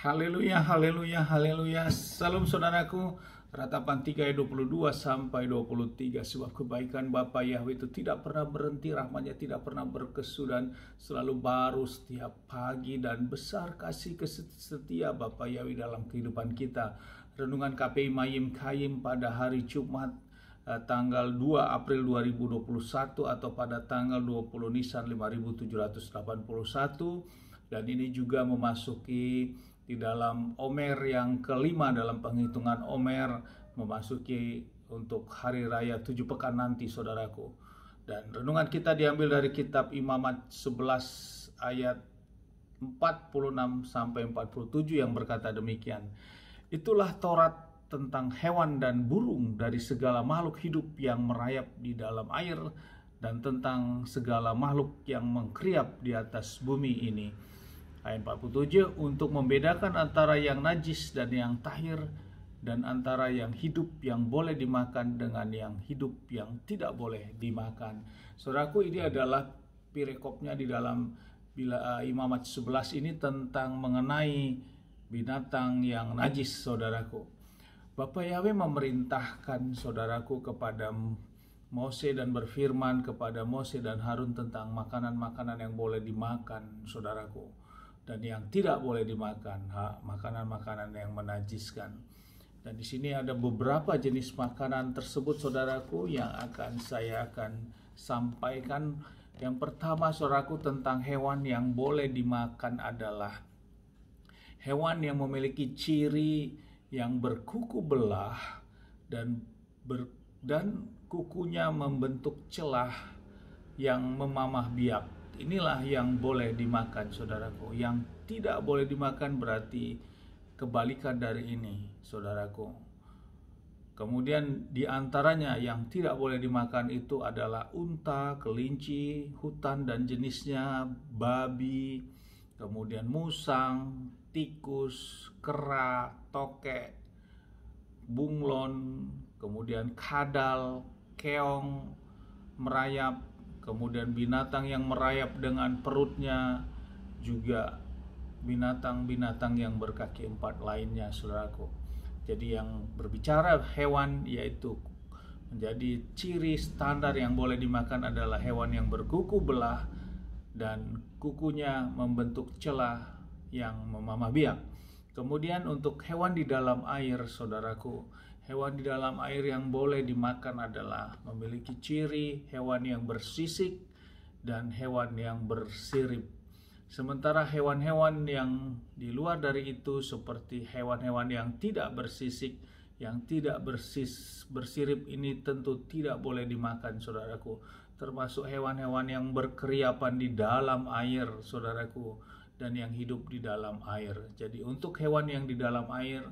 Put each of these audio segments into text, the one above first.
Haleluya, haleluya, haleluya. Salam saudaraku. Ratapan 3 ayat 22 sampai 23. Sebab kebaikan Bapa Yahweh itu tidak pernah berhenti, rahmatnya tidak pernah berkesudahan, selalu baru setiap pagi, dan besar kasih setia Bapa Yahweh dalam kehidupan kita. Renungan KPI Mayim Kayim pada hari Jumat tanggal 2 April 2021 atau pada tanggal 20 Nisan 5781, dan ini juga memasuki di dalam Omer yang kelima dalam penghitungan Omer, memasuki untuk hari raya 7 pekan nanti saudaraku. Dan renungan kita diambil dari kitab Imamat 11 ayat 46 sampai 47 yang berkata demikian. Itulah Taurat tentang hewan dan burung dari segala makhluk hidup yang merayap di dalam air, dan tentang segala makhluk yang mengkeriap di atas bumi ini. Ayat 47, untuk membedakan antara yang najis dan yang tahir, dan antara yang hidup yang boleh dimakan dengan yang hidup yang tidak boleh dimakan. Saudaraku, ini adalah perikopnya di dalam Imamat 11 ini tentang mengenai binatang yang najis, saudaraku. Bapa Yahweh memerintahkan saudaraku kepada Mose dan berfirman kepada Mose dan Harun tentang makanan-makanan yang boleh dimakan, saudaraku, dan yang tidak boleh dimakan, makanan-makanan yang menajiskan. Dan di sini ada beberapa jenis makanan tersebut, saudaraku, yang saya akan sampaikan. Yang pertama, saudaraku, tentang hewan yang boleh dimakan adalah hewan yang memiliki ciri yang berkuku belah dan kukunya membentuk celah yang memamah biak. Inilah yang boleh dimakan, saudaraku. Yang tidak boleh dimakan berarti kebalikan dari ini, saudaraku. Kemudian di antaranya yang tidak boleh dimakan itu adalah unta, kelinci, hutan dan jenisnya, babi, kemudian musang, tikus, kera, tokek, bunglon, kemudian kadal, keong, merayap, kemudian binatang yang merayap dengan perutnya, juga binatang-binatang yang berkaki empat lainnya, saudaraku. Jadi yang berbicara hewan, yaitu menjadi ciri standar yang boleh dimakan adalah hewan yang berkuku belah dan kukunya membentuk celah yang memamah biak. Kemudian untuk hewan di dalam air, saudaraku, hewan di dalam air yang boleh dimakan adalah memiliki ciri hewan yang bersisik dan hewan yang bersirip. Sementara hewan-hewan yang di luar dari itu seperti hewan-hewan yang tidak bersisik, yang tidak bersirip, ini tentu tidak boleh dimakan, saudaraku. Termasuk hewan-hewan yang berkeriapan di dalam air, saudaraku, dan yang hidup di dalam air. Jadi untuk hewan yang di dalam air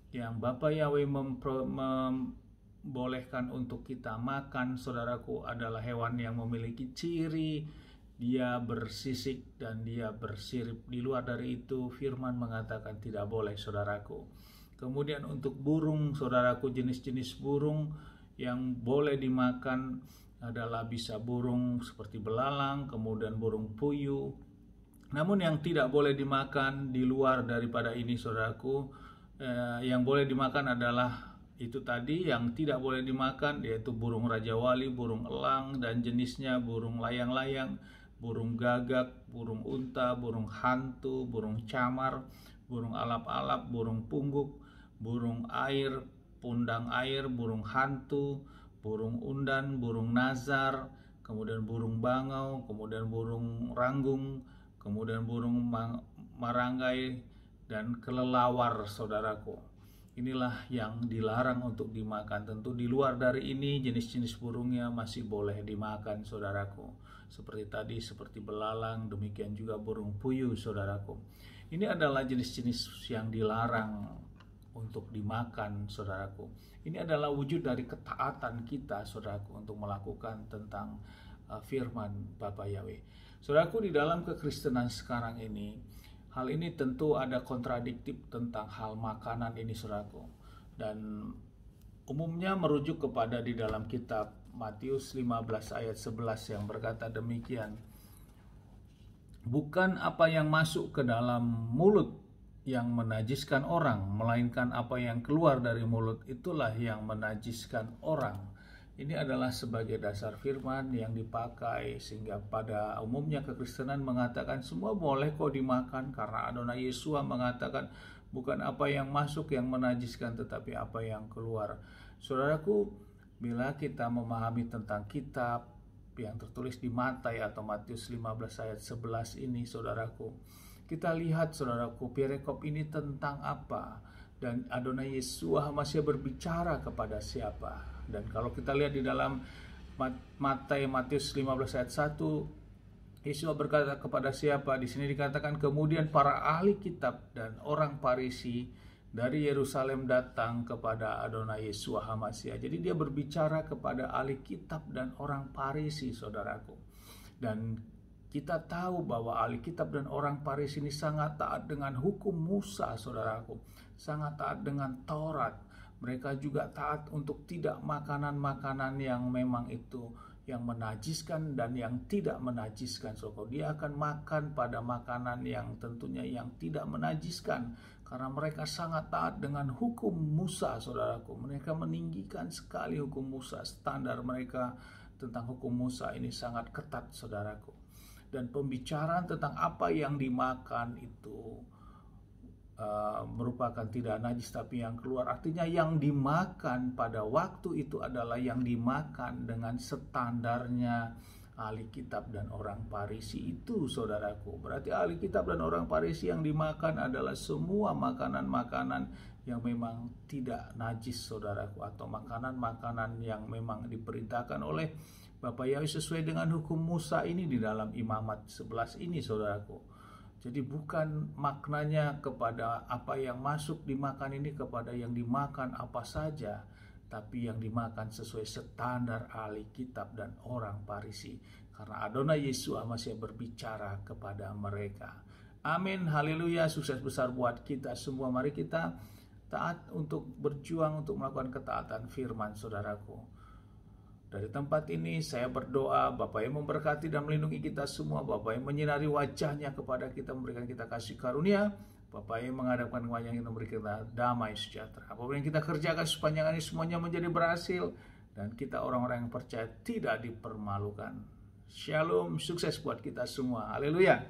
yang Bapa Yahweh membolehkan untuk kita makan, saudaraku, adalah hewan yang memiliki ciri dia bersisik dan dia bersirip. Di luar dari itu firman mengatakan tidak boleh, saudaraku. Kemudian untuk burung, saudaraku, jenis-jenis burung yang boleh dimakan adalah bisa burung seperti belalang, kemudian burung puyuh. Namun yang tidak boleh dimakan di luar daripada ini, saudaraku, yang boleh dimakan adalah itu tadi. Yang tidak boleh dimakan yaitu burung Raja Wali, burung elang dan jenisnya, burung layang-layang, burung gagak, burung unta, burung hantu, burung camar, burung alap-alap, burung pungguk, burung air, pundang air, burung hantu, burung undan, burung nazar, kemudian burung bangau, kemudian burung ranggung, kemudian burung maranggai, dan kelelawar, saudaraku. Inilah yang dilarang untuk dimakan. Tentu di luar dari ini jenis-jenis burungnya masih boleh dimakan, saudaraku. Seperti tadi, seperti belalang, demikian juga burung puyuh, saudaraku. Ini adalah jenis-jenis yang dilarang untuk dimakan, saudaraku. Ini adalah wujud dari ketaatan kita, saudaraku, untuk melakukan tentang firman Bapa Yahweh. Saudaraku, di dalam kekristenan sekarang ini, hal ini tentu ada kontradiktif tentang hal makanan ini, saudaraku. Dan umumnya merujuk kepada di dalam kitab Matius 15 ayat 11 yang berkata demikian. Bukan apa yang masuk ke dalam mulut yang menajiskan orang, melainkan apa yang keluar dari mulut itulah yang menajiskan orang. Ini adalah sebagai dasar firman yang dipakai sehingga pada umumnya kekristenan mengatakan semua boleh kok dimakan, karena Adonai Yesua mengatakan bukan apa yang masuk yang menajiskan tetapi apa yang keluar. Saudaraku, bila kita memahami tentang kitab yang tertulis di Matai atau Matius 15 ayat 11 ini, saudaraku, kita lihat, saudaraku, perikop ini tentang apa dan Adonai Yesua masih berbicara kepada siapa. Dan kalau kita lihat di dalam Matius 15 ayat 1, Yesus berkata kepada siapa? Di sini dikatakan kemudian para ahli kitab dan orang Farisi dari Yerusalem datang kepada Adonai Yesua HaMasiah. Jadi dia berbicara kepada ahli kitab dan orang Farisi, saudaraku. Dan kita tahu bahwa ahli kitab dan orang Farisi ini sangat taat dengan hukum Musa, saudaraku. Sangat taat dengan Taurat. Mereka juga taat untuk tidak makanan-makanan yang memang itu yang menajiskan dan yang tidak menajiskan. So, dia akan makan pada makanan yang tentunya yang tidak menajiskan. Karena mereka sangat taat dengan hukum Musa, saudaraku. Mereka meninggikan sekali hukum Musa. Standar mereka tentang hukum Musa ini sangat ketat, saudaraku. Dan pembicaraan tentang apa yang dimakan itu merupakan tidak najis tapi yang keluar. Artinya yang dimakan pada waktu itu adalah yang dimakan dengan standarnya ahli kitab dan orang Farisi itu, saudaraku. Berarti ahli kitab dan orang Farisi yang dimakan adalah semua makanan-makanan yang memang tidak najis, saudaraku, atau makanan-makanan yang memang diperintahkan oleh Bapak Yahweh sesuai dengan hukum Musa ini di dalam Imamat 11 ini, saudaraku. Jadi bukan maknanya kepada apa yang masuk dimakan ini kepada yang dimakan apa saja, tapi yang dimakan sesuai standar ahli kitab dan orang Farisi. Karena Adonai Yesua masih berbicara kepada mereka. Amin, haleluya, sukses besar buat kita semua. Mari kita taat untuk berjuang untuk melakukan ketaatan firman, saudaraku. Dari tempat ini saya berdoa Bapa yang memberkati dan melindungi kita semua, Bapa yang menyinari wajahnya kepada kita, memberikan kita kasih karunia, Bapa yang menghadapkan wajahnya kita, memberikan kita damai sejahtera. Apa yang kita kerjakan sepanjang ini semuanya menjadi berhasil dan kita orang-orang yang percaya tidak dipermalukan. Shalom, sukses buat kita semua. Haleluya.